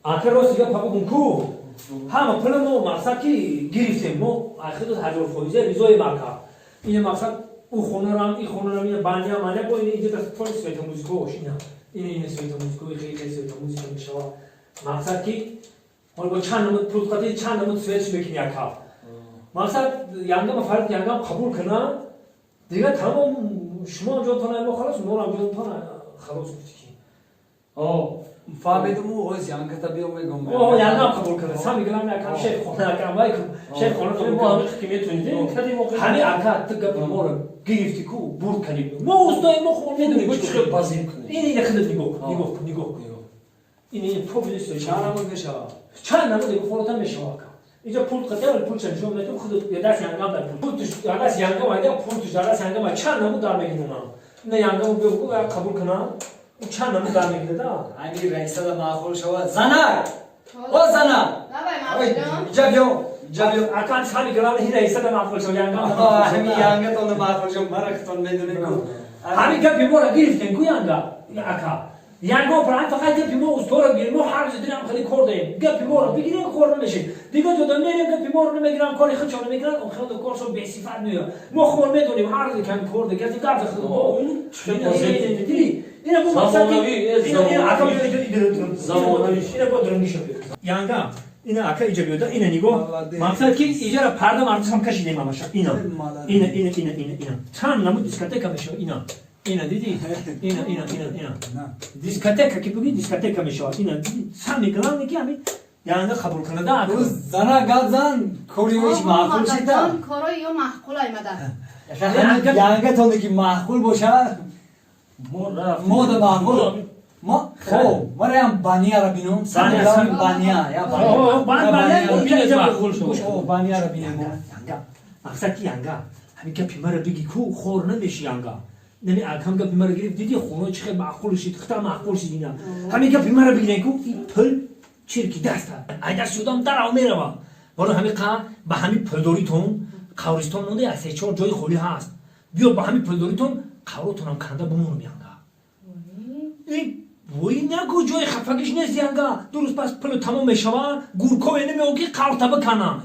آخر روز دیگه پاکو بونکو همه پلمو مقصدی گرفتیم مو آخر روز هزار فویزه ریزوی مارکا این مقصد او خونه رام این خونه رام این بانیا مانیا با این اینجا بس پلیس سویت موزیکوش این سویت موزیکوی خیلی سویت موزیک میشه مقصد کی حالا با چند نمود پروتکاتی چند نمود سویتش بکنی اکا مقصد یانگام فرد یانگام قبول کنه دیگه تمام شما جون تونه ما خلاص نورم جون تونه خلاص بتکی فهمیدم از یانگه تبیو میگم یانگام قبول کنه سامی گرام نکام شیخ خونه نکام وایکم شیخ خونه ما هم حکمیتونیم کدی موقع همین اکا تگه مورا گرفتی کو بور کنیم ما استای ما خون میدونیم چه خیلی بازی کنیم این خدمت نگاه این پولیس چند نمود میشه چند نمود دیگه خودت هم میشه واقعا اینجا پول قطعا پول چند جمله تو خودت یه دست یانگام دار پول توش دست یانگام ایده پول توش دست یانگام چند نمود دار میگیرن نه یانگام بگو قبول کنه چند نمود دار میگیره دا اگه رئیس دا معقول شود زنا او زنا جابیو اکان سامی گرام هی رئیس دا معقول شو یانگام همین یانگه تون معقول شو مرختون میدونی کو همین که بیمار گرفتن کو یانگا اکا یانگام برای فقط که بیمار استوره بگیریم ما هر چیزی هم خیلی کار داریم گپ بیمار بگیریم کار نمیشه دیگه تو دم میریم گپ بیمار نمیگیرم کاری خودش نمیگیرن اون خود کارشو به صفت میاد ما خور میدونیم هر چیزی کم کار دیگه دیگه از خود ما دیدی اینا با زمانوی اینا اکا اینا با درنگی شده یانگا اینا اکا اینجا بیاد اینا نگاه مقصد که اینجا را پرده مارتش هم کشیدیم ماماشا اینا چند نمود دیسکوتک میشه اینا دیدی اینا دیسکوتک که بگی دیسکوتک میشه اینا سامی گرام نکی همین یانگا قبول کنه دا او زنا گازن کوریوش معقول شده کارای یا معقول ایمده یانگه تون که معقول باشه مود معقول ما خب مریم بانیا را بینم بانیا یا بانیا را بینم مقصد کی یانگا همین که پیمر بگی کو خور نمیشه یانگا نمی اکم که پیمر گرفت دیدی خونه چه معقول شید خطا معقول شید اینا همین که پیمر بگیرن کو این پل چرکی دسته ایدر شدم در آو میروه برو همین قا با همین پلدوریتون قورستان مونده از 3-4 جای خالی هست بیا با همین پلدوریتون قورتون هم کنده بمونم یانگا این وای نگو جای خفگیش نیست یانگا درست پس پل تمام میشوه گورکو اینه میگه قورتا بکنم